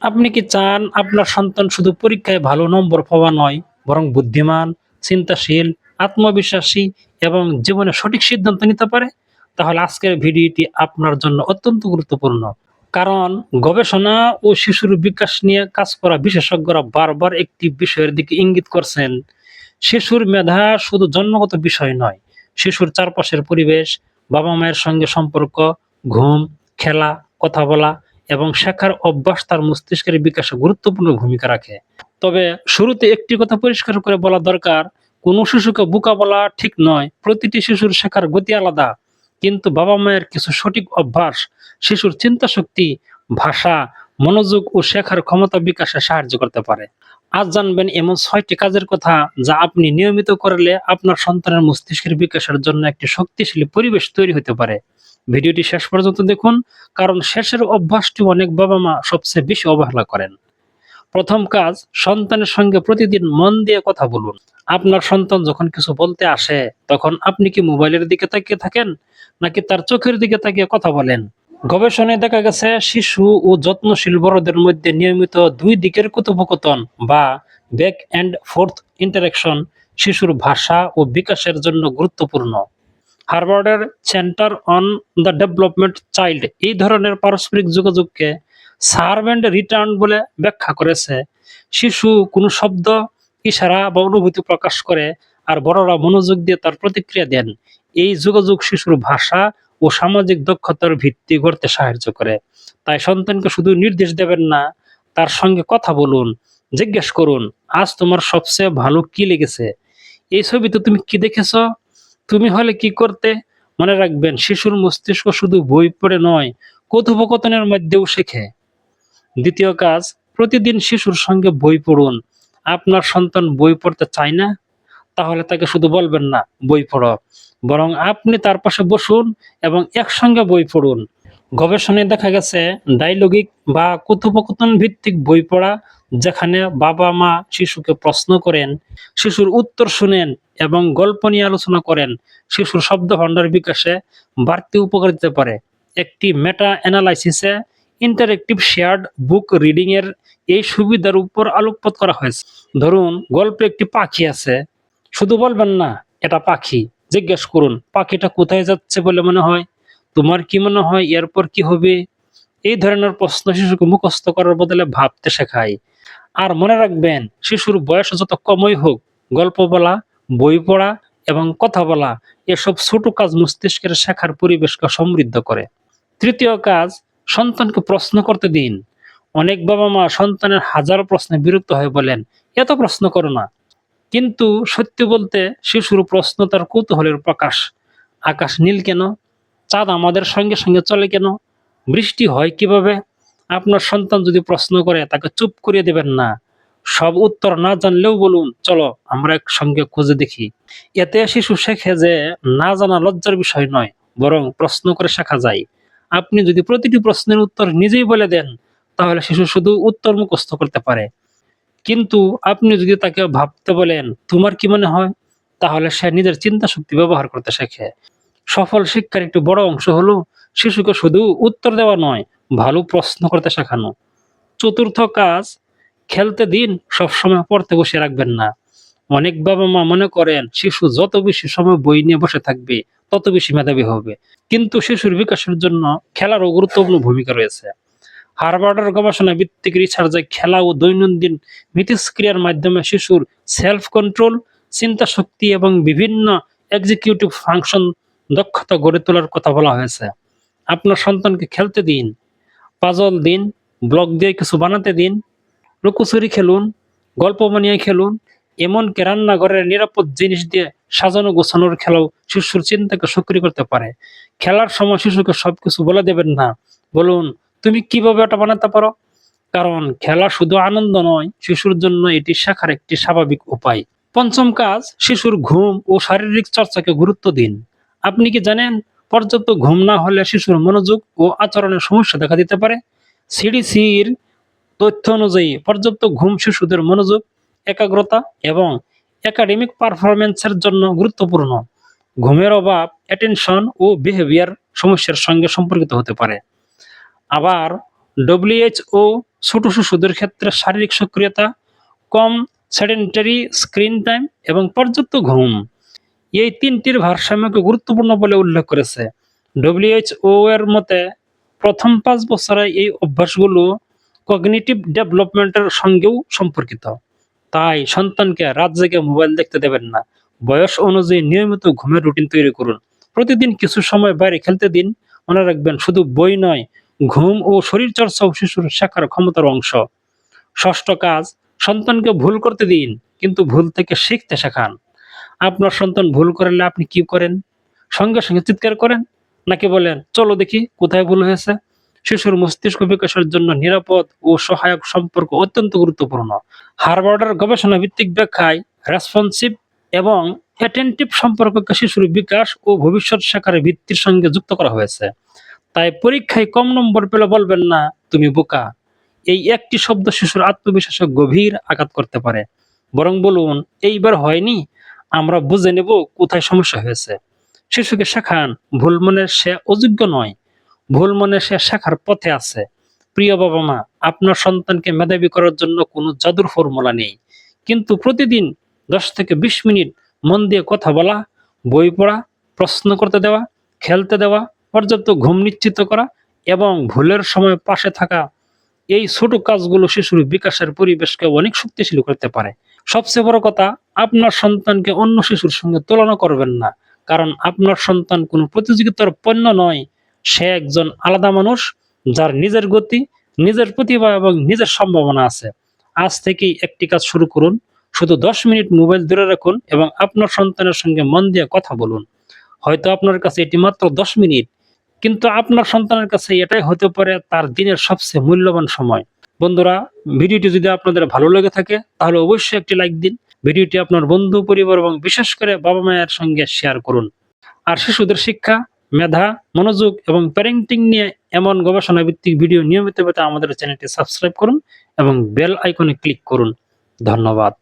আপনি কি চান আপনার সন্তান শুধু পরীক্ষায় ভালো নম্বর পাওয়া নয়, বরং বুদ্ধিমান, চিন্তাশীল, আত্মবিশ্বাসী এবং জীবনে সঠিক সিদ্ধান্ত নিতে পারে? তাহলে আজকের ভিডিওটি আপনার জন্য অত্যন্ত গুরুত্বপূর্ণ। কারণ গবেষণা ও শিশুর বিকাশ নিয়ে কাজ করা বিশেষজ্ঞরা বারবার একটি বিষয়ের দিকে ইঙ্গিত করছেন। শিশুর মেধা শুধু জন্মগত বিষয় নয়, শিশুর চারপাশের পরিবেশ, বাবা-মায়ের সঙ্গে সম্পর্ক, ঘুম, খেলা, কথা বলা এবং শেখার অভ্যাস তার মস্তিষ্কের বিকাশে গুরুত্বপূর্ণ ভূমিকা রাখে। তবে শুরুতে একটি কথা পরিষ্কার করে বলা দরকার, কোনো শিশুকে বোকা বলা ঠিক নয়। প্রতিটি শিশুর শেখার গতি আলাদা। কিন্তু বাবা-মায়ের কিছু সঠিক অভ্যাস শিশুর চিন্তাশক্তি, ভাষা, মনোযোগ ও শেখার ক্ষমতা বিকাশে সাহায্য করতে পারে। আজ জানবেন এমন ৬টি কাজের কথা যা আপনি নিয়মিত করলে আপনার সন্তানের মস্তিষ্কের বিকাশের জন্য একটি শক্তিশালী পরিবেশ তৈরি হতে পারে। ভিডিওটি শেষ পর্যন্ত দেখুন, কারণ শেষের অভ্যাসটি অনেক বাবা-মা সবচেয়ে বেশি অবহেলা করেন। প্রথম কাজ, সন্তানের সঙ্গে প্রতিদিন মন দিয়ে কথা বলুন। আপনার সন্তান যখন কিছু বলতে আসে, তখন আপনি কি মোবাইলের দিকে তাকিয়ে থাকেন, নাকি তার চোখের দিকে তাকিয়ে কথা বলেন? গবেষণায় দেখা গেছে শিশু ও যত্নশীল বড়দের মধ্যে নিয়মিত ২ দিকের কথোপকথন বা ব্যাক অ্যান্ড ফোর্থ ইন্টারেকশন শিশুর ভাষা ও বিকাশের জন্য গুরুত্বপূর্ণ। হার্ভার্ডের centre on the development child এই ধরনের পারস্পরিক যোগাযোগকে সার্ভ অ্যান্ড রিটার্ন বলে ব্যাখ্যা করেছে। শিশু কোনো শব্দ, ইশারা বা অনুভূতি প্রকাশ করে, আর বড়রা মনোযোগ দিয়ে তার প্রতিক্রিয়া দেন। এই যোগাযোগ শিশুর ভাষা ও সামাজিক দক্ষতার ভিত্তি গড়তে সাহায্য করে। তাই সন্তানকে শুধু নির্দেশ দেবেন না, তার সঙ্গে কথা বলুন। জিজ্ঞেস করুন, আজ তোমার সবচেয়ে ভালো কি লেগেছে? এই ছবিতে তুমি কি দেখেছ? তুমি হলে কি করতে? মনে রাখবেন, শিশুর মস্তিষ্ক শুধু বই পড়ে নয়, কথোপকথনের মধ্যেও শেখে। দ্বিতীয় কাজ, প্রতিদিন শিশুর সঙ্গে বই পড়ুন। আপনার সন্তান বই পড়তে চায় না? তাহলে তাকে শুধু বলবেন না, বই পড়ো। বরং আপনি তার পাশে বসুন এবং একসঙ্গে বই পড়ুন। গবেষণায় দেখা গেছে ডায়লগিক বা কথোপকথন ভিত্তিক বই পড়া, যেখানে বাবা-মা শিশুকে প্রশ্ন করেন, শিশুর উত্তর শুনেন এবং গল্প নিয়ে আলোচনা করেন, শিশুর শব্দভাণ্ডার বিকাশে বাড়তি উপকার দিতে পারে। একটি মেটা অ্যানালাইসিসে ইন্টারেক্টিভ শেয়ার্ড বুক রিডিং এর এই সুবিধার উপর আলোকপাত করা হয়েছে। ধরুন, গল্পে একটি পাখি আছে, শুধু বলবেন না, এটা পাখি। জিজ্ঞেস করুন, পাখিটা কোথায় যাচ্ছে বলে মনে হয়? তোমার কি মনে হয় এরপর কি হবে? এই ধরনের প্রশ্ন শিশুকে মুখস্থ করার বদলে ভাবতে শেখায়। আর মনে রাখবেন, শিশুর বয়স যত কমই হোক, গল্প বলা, বই পড়া এবং কথা বলা এসব ছোট কাজ মস্তিষ্কের শেখার পরিবেশকে সমৃদ্ধ করে। তৃতীয় কাজ, সন্তানকে প্রশ্ন করতে দিন। অনেক বাবা-মা সন্তানের হাজারো প্রশ্নে বিরক্ত হয়ে বলেন, এত প্রশ্ন করো না। কিন্তু সত্যি বলতে, শিশুর প্রশ্ন তার কৌতূহলের প্রকাশ। আকাশ নীল কেন? চাঁদ আমাদের সঙ্গে সঙ্গে চলে কেন? বৃষ্টি হয় কিভাবে? আপনার সন্তান যদি প্রশ্ন করে, তাকে চুপ করিয়ে দেবেন না। সব উত্তর না জানলেও বলুন, চলো আমরা একসঙ্গে খুঁজে দেখি। এতে শিশু শেখে যে না জানা লজ্জার বিষয় নয়, বরং প্রশ্ন করে শেখা যায়। আপনি যদি প্রতিটি প্রশ্নের উত্তর নিজেই বলে দেন, তাহলে শিশু শুধু উত্তর মুখস্থ করতে পারে। কিন্তু আপনি যদি তাকে ভাবতে বলেন, তোমার কি মনে হয়? তাহলে সে নিজের চিন্তা শক্তি ব্যবহার করতে শেখে। সফল শিক্ষার একটি বড় অংশ হলো শিশুকে শুধু উত্তর দেওয়া নয়, ভালো প্রশ্ন করতে শেখানো। চতুর্থ কাজ, খেলতে দিন, সবসময় পড়তে বসিয়ে রাখবেন না। অনেক বাবা-মা মনে করেন শিশু যত বেশি সময় বই নিয়ে বসে থাকবে, তত বেশি মেধাবী হবে। কিন্তু শিশুর বিকাশের জন্য খেলারও গুরুত্বপূর্ণ ভূমিকা রয়েছে। হার্ভার্ডের গবেষণা ভিত্তিক রিসার্চে খেলা ও দৈনন্দিন মিথস্ক্রিয়ার মাধ্যমে শিশুর সেলফ কন্ট্রোল, চিন্তা শক্তি এবং বিভিন্ন এক্সিকিউটিভ ফাংশন দক্ষতা গড়ে তোলার কথা বলা হয়েছে। আপনার সন্তানকে খেলতে দিন, পাজল দিন, ব্লক দিয়ে কিছু বানাতে দিন, লুকোচুরি খেলুন, গল্প বানিয়ে খেলুন, এমনকি রান্নাঘরের নিরাপদ জিনিস দিয়ে সাজানো গোছানোর খেলাও শিশুর চিন্তাকে সক্রিয় করতে পারে। খেলার সময় শিশুকে সবকিছু বলে দেবেন না, বলুন, তুমি কিভাবে এটা বানাতে পারো? কারণ খেলা শুধু আনন্দ নয়, শিশুর জন্য এটি শেখার একটি স্বাভাবিক উপায়। পঞ্চম কাজ, শিশুর ঘুম ও শারীরিক চর্চাকে গুরুত্ব দিন। আপনি কি জানেন, পর্যাপ্ত ঘুম না হলে শিশুর মনোযোগ ও আচরণের সমস্যা দেখা দিতে পারে? সিডিসির তথ্য অনুযায়ী পর্যাপ্ত ঘুম শিশুদের মনোযোগ, একাগ্রতা এবং একাডেমিক পারফরম্যান্সের জন্য গুরুত্বপূর্ণ। ঘুমের অভাব অ্যাটেনশন ও বিহেভিয়ার সমস্যার সঙ্গে সম্পর্কিত হতে পারে। আবার WHO ছোট শিশুদের ক্ষেত্রে শারীরিক সক্রিয়তা, কম সেডেন্টারি স্ক্রিন টাইম এবং পর্যাপ্ত ঘুম এই তিনটির ভারসাম্যকে গুরুত্বপূর্ণ বলে উল্লেখ করেছে। WHO এর মতে প্রথম 5 বছরে এই অভ্যাসগুলো কগনিটিভ ডেভেলপমেন্টের সঙ্গেও সম্পর্কিত। তাই সন্তানকে রাত জেগে মোবাইল দেখতে দেবেন না। বয়স অনুযায়ী নিয়মিত ঘুমের রুটিন তৈরি করুন। প্রতিদিন কিছু সময় বাইরে খেলতে দিন। মনে রাখবেন, শুধু বই নয়, ঘুম ও শরীরচর্চাও শিশুর শেখার ক্ষমতার অংশ। ষষ্ঠ কাজ, সন্তানকে ভুল করতে দিন, কিন্তু ভুল থেকে শিখতে শেখান। আপনার সন্তান ভুল করলে আপনি কি করেন? সঙ্গে সঙ্গে চিৎকার করেন, নাকি বলেন চলো দেখি কোথায় ভুল হয়েছে? শিশুর মস্তিষ্ক বিকাশের জন্য নিরাপদ ও সহায়ক সম্পর্ক অত্যন্ত গুরুত্বপূর্ণ। হার্ভার্ডের গবেষণা ভিত্তিক ব্যাখ্যায় রেসপন্সিভ এবং অ্যাটেন্টিভ সম্পর্ককে শিশুর বিকাশ ও ভবিষ্যৎ শেখার ভিত্তির সঙ্গে যুক্ত করা হয়েছে। তাই পরীক্ষায় কম নম্বর পেলে বলবেন না তুমি বোকা। এই একটি শব্দ শিশুর আত্মবিশ্বাসে গভীর আঘাত করতে পারে। বরং বলুন এইবার হয়নি, আমরা বুঝে নেব কোথায় সমস্যা হয়েছে। শিশুকে শেখান ভুল মনে সে অযোগ্য নয়, ভুল মনে সে শেখার পথে আছে। প্রিয় বাবা মা, আপনার সন্তানকে মেধাবী করার জন্য কোনো জাদুর ফর্মুলা নেই, কিন্তু প্রতিদিন 10 থেকে 20 মিনিট মন দিয়ে কথা বলা, বই পড়া, প্রশ্ন করতে দেওয়া, খেলতে দেওয়া, পর্যাপ্ত ঘুম নিশ্চিত করা এবং ভুলের সময় পাশে থাকা, এই ছোট কাজগুলো শিশুর বিকাশের পরিবেশকে অনেক শক্তিশালী করতে পারে। সবচেয়ে বড় কথা, আপনার সন্তানকে অন্য শিশুর সঙ্গে তুলনা করবেন না, কারণ আপনার সন্তান কোনো প্রতিযোগিতার পণ্য নয়। সে একজন আলাদা মানুষ, যার নিজের গতি, নিজের প্রতিভা এবং নিজের সম্ভাবনা আছে। আজ থেকেই একটি কাজ শুরু করুন। শুধু 10 মিনিট মোবাইল দূরে রাখুন এবং আপনার সন্তানের সঙ্গে মন দিয়ে কথা বলুন। হয়তো আপনার কাছে এটি মাত্র 10 মিনিট, কিন্তু আপনার সন্তানের কাছে এটাই হতে পারে তার দিনের সবচেয়ে মূল্যবান সময়। বন্ধুরা, ভিডিওটি যদি আপনাদের ভালো লেগে থাকে তাহলে অবশ্যই একটি লাইক দিন। ভিডিওটি আপনার বন্ধু, পরিবার এবং বিশেষ করে বাবা মায়ের সঙ্গে শেয়ার করুন। আর শিশুদের শিক্ষা, মেধা, মনোযোগ এবং প্যারেন্টিং নিয়ে এমন গবেষণা ভিত্তিক ভিডিও নিয়মিত পেতে আমাদের চ্যানেলটি সাবস্ক্রাইব করুন এবং বেল আইকনে ক্লিক করুন। ধন্যবাদ।